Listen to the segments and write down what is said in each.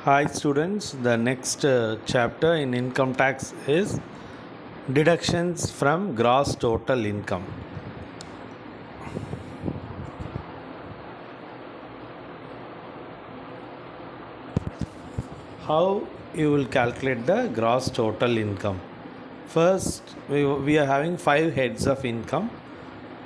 Hi students, the next chapter in income tax is deductions from gross total income. How you will calculate the gross total income? First, we are having 5 heads of income.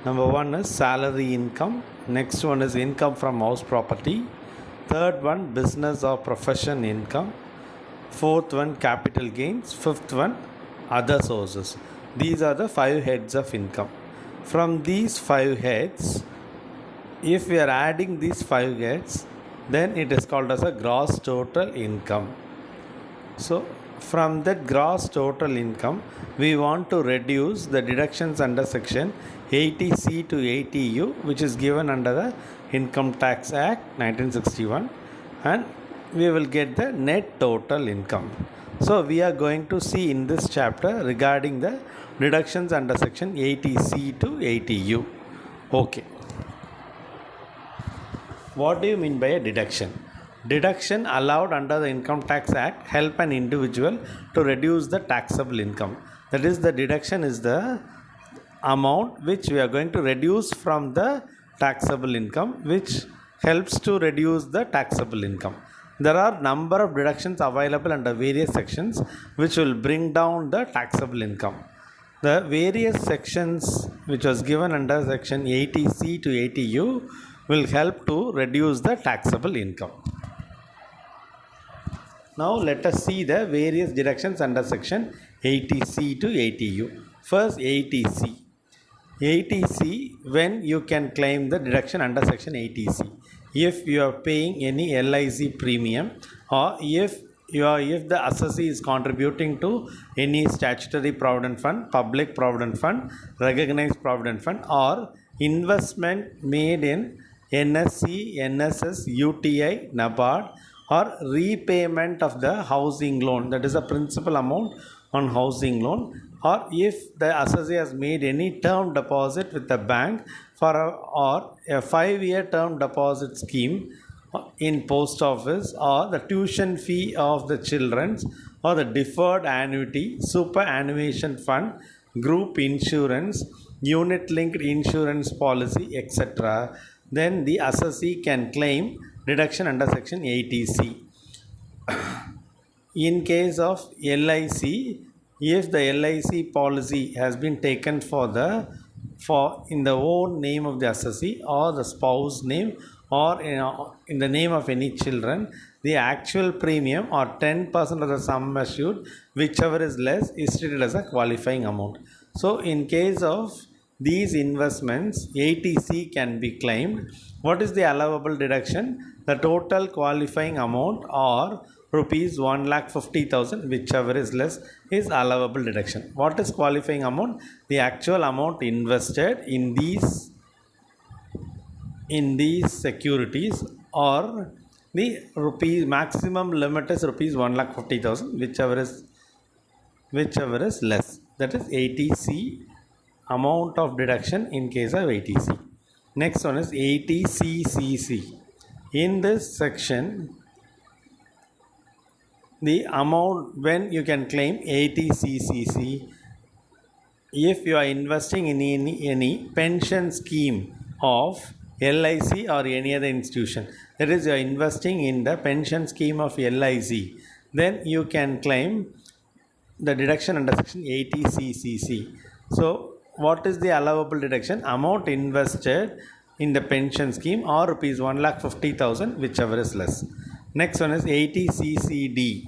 Number 1 is salary income. Next one is income from house property. Third one, business or profession income. Fourth one, capital gains. Fifth one, other sources. These are the 5 heads of income. From these 5 heads, if we are adding these 5 heads, then it is called as a gross total income. So from that gross total income, we want to reduce the deductions under section 80C to 80U, which is given under the Income Tax Act 1961, and we will get the net total income. So we are going to see in this chapter regarding the deductions under section 80C to 80U. Okay. What do you mean by a deduction? Deduction allowed under the Income Tax Act help an individual to reduce the taxable income. That is, the deduction is the amount which we are going to reduce from the taxable income, which helps to reduce the taxable income. There are number of deductions available under various sections which will bring down the taxable income. The various sections which was given under section 80C to 80U will help to reduce the taxable income. Now let us see the various deductions under section 80C to 80U. First, 80C. 80C, when you can claim the deduction under section 80C. If you are paying any LIC premium, or if the assessee is contributing to any statutory provident fund, public provident fund, recognized provident fund, or investment made in NSC, NSS, UTI, NABARD, or repayment of the housing loan, that is the principal amount on housing loan, or if the assessee has made any term deposit with the bank for a 5-year term deposit scheme in post office, or the tuition fee of the children, or the deferred annuity, superannuation fund, group insurance, unit linked insurance policy, etc., then the assessee can claim deduction under section 80C. In case of LIC, if the LIC policy has been taken in the own name of the assessee, or the spouse name, or in the name of any children, the actual premium or 10% of the sum assured, whichever is less, is treated as a qualifying amount. So in case of these investments, 80C can be claimed. What is the allowable deduction? The total qualifying amount, or rupees 1,50,000, whichever is less, is allowable deduction. What is qualifying amount? The actual amount invested in these securities, or the rupees maximum limit is rupees 1,50,000, whichever is less. That is 80C amount of deduction in case of 80C. Next one is 80CCC. In this section, the amount when you can claim 80CCC, if you are investing in any pension scheme of LIC or any other institution, that is, you are investing in the pension scheme of LIC, then you can claim the deduction under section 80CCC. So what is the allowable deduction? Amount invested in the pension scheme, or rupees 1,50,000, whichever is less. Next one is 80CCD.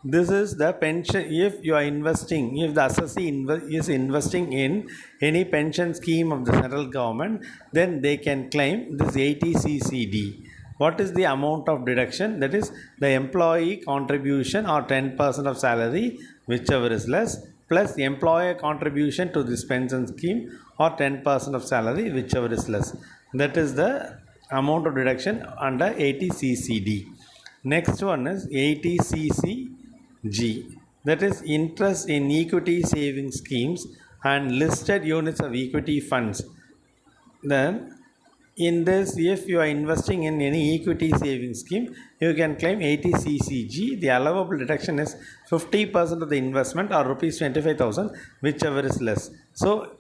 This is the pension. If you are investing, if the assessee is investing in any pension scheme of the central government, then they can claim this 80CCD. What is the amount of deduction? That is the employee contribution, or 10% of salary, whichever is less, plus the employer contribution to this pension scheme, or 10% of salary, whichever is less. That is the amount of deduction under 80CCD. Next one is 80CCG. That is interest in equity savings schemes and listed units of equity funds. Then In this, if you are investing in any equity saving scheme, you can claim 80 CCG. The allowable deduction is 50% of the investment or rupees 25,000, whichever is less. So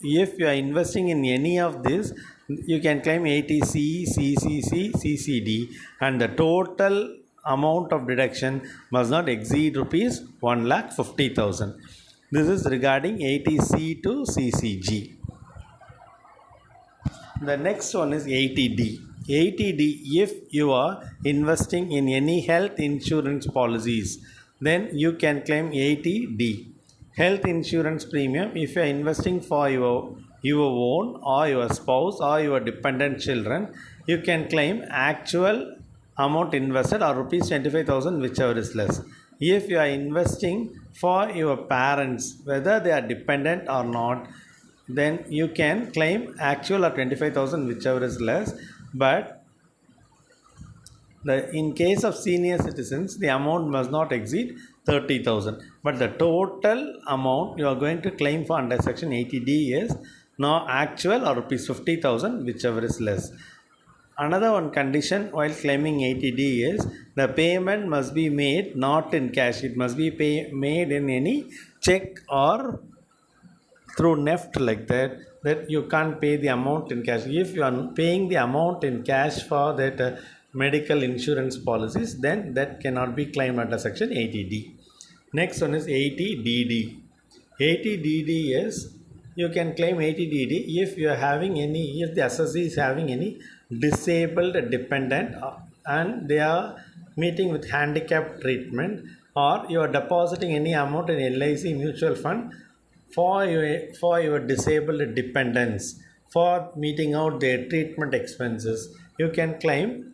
if you are investing in any of this, you can claim 80C, CCC, CCD, and the total amount of deduction must not exceed rupees 1,50,000. This is regarding 80C to CCG. The next one is 80D. 80D, if you are investing in any health insurance policies, then you can claim 80D. Health insurance premium, if you are investing for your own or your spouse or your dependent children, you can claim actual amount invested or rupees 25,000, whichever is less. If you are investing for your parents, whether they are dependent or not, then you can claim actual or 25,000, whichever is less. But in case of senior citizens, the amount must not exceed 30,000. But the total amount you are going to claim for under section 80D is now actual or rupees 50,000, whichever is less. Another one condition while claiming 80D is the payment must be made not in cash. It must be made in any check or through NEFT, like that you can't pay the amount in cash. If you are paying the amount in cash for that medical insurance policies, then that cannot be claimed under section 80D. Next one is 80DD. 80DD is you can claim 80DD if you are having any, if the assessee is having any disabled dependent and they are meeting with handicap treatment, or you are depositing any amount in LIC mutual fund for your disabled dependents for meeting out their treatment expenses. You can claim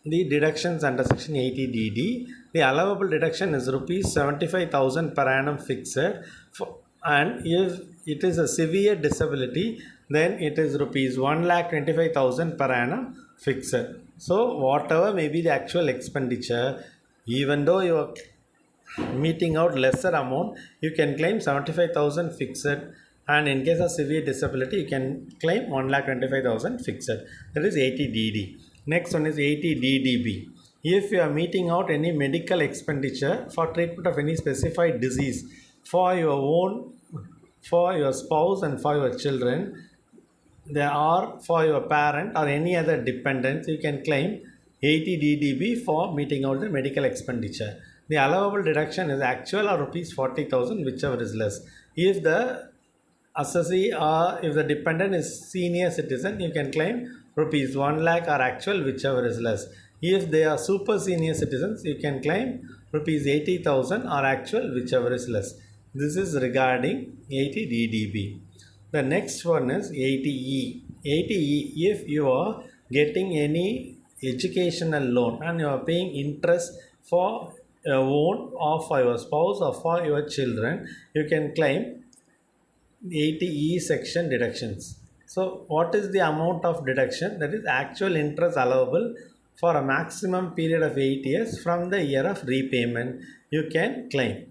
the deductions under section 80DD. The allowable deduction is rupees 75,000 per annum fixed, and if it is a severe disability, then it is rupees 1,25,000 per annum fixed. So whatever may be the actual expenditure, even though you are meeting out lesser amount, you can claim 75,000 fixed, and in case of severe disability you can claim 1,25,000 fixed. That is 80DD. Next one is 80DDB. If you are meeting out any medical expenditure for treatment of any specified disease for your own, for your spouse and for your children, there are for your parent or any other dependents, you can claim 80DDB for meeting out the medical expenditure. The allowable deduction is actual or rupees 40,000, whichever is less. If the assessee or if the dependent is senior citizen, you can claim rupees 1 lakh or actual, whichever is less. If they are super senior citizens, you can claim rupees 80,000 or actual, whichever is less. This is regarding 80DDB. The next one is 80E. 80E, if you are getting any educational loan and you are paying interest for your own or for your spouse or for your children, you can claim 80E section deductions. So what is the amount of deduction? That is actual interest allowable for a maximum period of 8 years from the year of repayment, you can claim.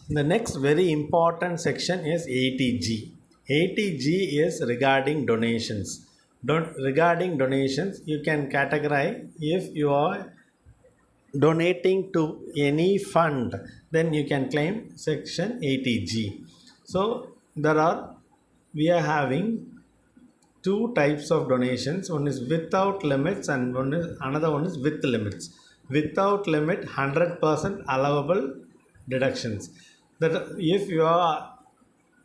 The next very important section is 80G. 80G is regarding donations. Regarding donations, you can categorize if you are donating to any fund, then you can claim section 80G. So we are having two types of donations. One is without limits and another one is with limits. Without limit, 100% allowable deductions. That if you are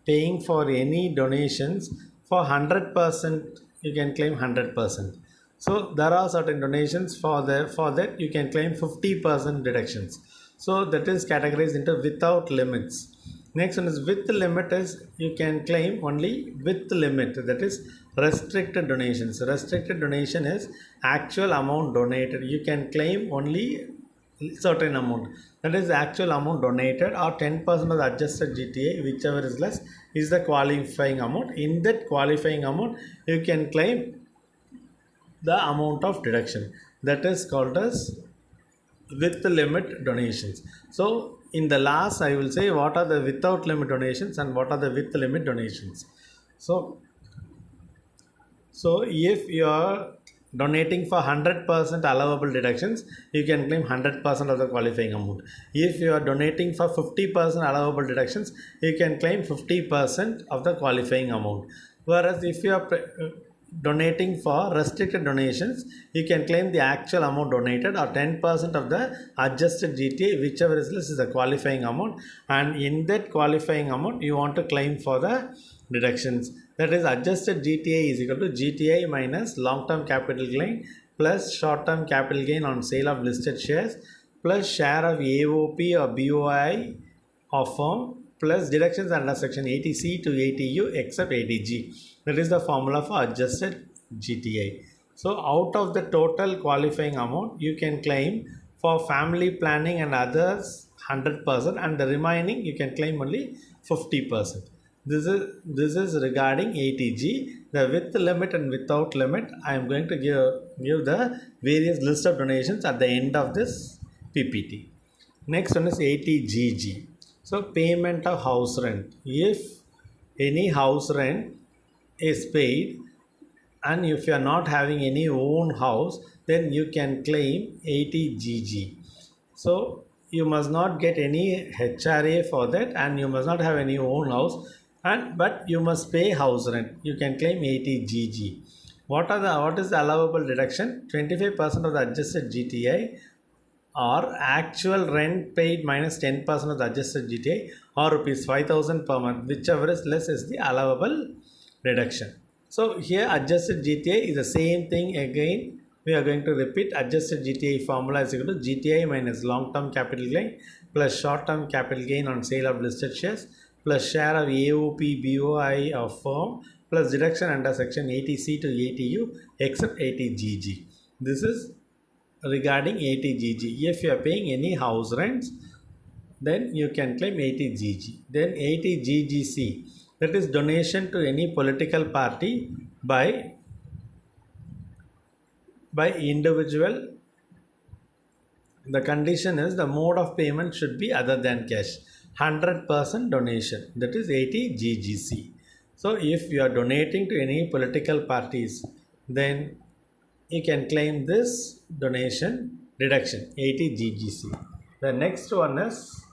paying for any donations for 100%, you can claim 100%. So there are certain donations for that you can claim 50% deductions. So that is categorized into without limits. Next one is with limit, is you can claim only with limit, that is restricted donations. Restricted donation is actual amount donated. You can claim only certain amount, that is actual amount donated, or 10% of the adjusted GTA, whichever is less, is the qualifying amount. In that qualifying amount, you can claim the amount of deduction. That is called as with limit donations. So in the last I will say what are the without limit donations and what are the with limit donations. So if you are donating for 100% allowable deductions, you can claim 100% of the qualifying amount. If you are donating for 50% allowable deductions, you can claim 50% of the qualifying amount. Whereas if you are donating for restricted donations, you can claim the actual amount donated or 10% of the adjusted GTA, whichever is less is the qualifying amount, and in that qualifying amount you want to claim for the deductions. That is, adjusted GTA is equal to GTA minus long term capital gain plus short term capital gain on sale of listed shares plus share of AOP or BOI of firm plus deductions under section 80C to 80U except 80G. That is the formula for adjusted GTA. So out of the total qualifying amount, you can claim for family planning and others 100%, and the remaining you can claim only 50%. This is regarding 80G. The with limit and without limit, I am going to give the various list of donations at the end of this PPT. Next one is 80GG. So payment of house rent. If any house rent is paid and if you are not having any own house, then you can claim 80GG. So you must not get any HRA for that and you must not have any own house, but you must pay house rent. You can claim 80GG. What is the allowable deduction? 25% of the adjusted GTI or actual rent paid minus 10% of the adjusted GTA or rupees 5,000 per month, whichever is less is the allowable reduction. So here adjusted GTA is the same thing again. We are going to repeat. Adjusted GTA formula is equal to GTI minus long term capital gain plus short term capital gain on sale of listed shares plus share of AOP BOI of firm plus deduction under section 80C to 80U except 80GG. This is regarding 80GG. If you are paying any house rents, then you can claim 80GG. Then 80GGC, that is donation to any political party by individual. The condition is the mode of payment should be other than cash. 100% donation, that is 80GGC. So if you are donating to any political parties, then you can claim this donation deduction 80GGC. The next one is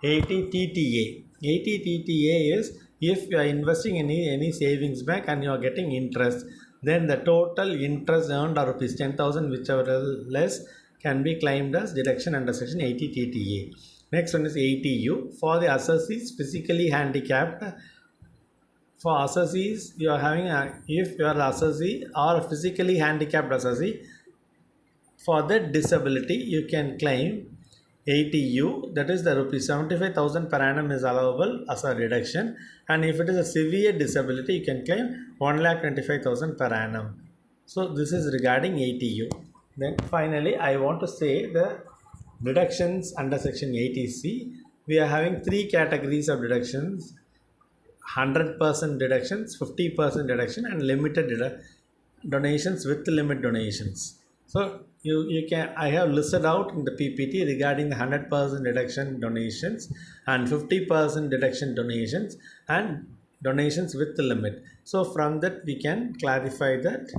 80TTA. 80TTA is if you are investing in any savings bank and you are getting interest, then the total interest earned are rupees 10,000, whichever less, can be claimed as deduction under section 80TTA. Next one is 80U. For the assessees physically handicapped, for assessees you are having if you are assessee or a physically handicapped assessee, for that disability you can claim 80U, that is the rupees 75,000 per annum is allowable as a reduction, and if it is a severe disability you can claim 1,25,000 per annum. So this is regarding 80U. Then finally I want to say the deductions under section 80C. We are having three categories of deductions: 100% deductions, 50% deduction, and limited donations with limit donations. So you can, I have listed out in the PPT regarding the 100% deduction donations and 50% deduction donations and donations with the limit. So from that we can clarify that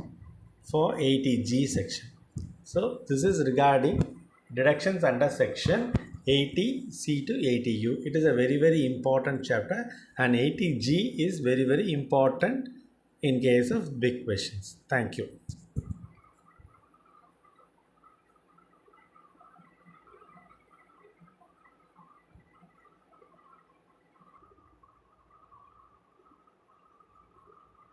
for 80G section. So this is regarding deductions under section 80C to 80U. It is a very important chapter, and 80G is very important in case of big questions. Thank you.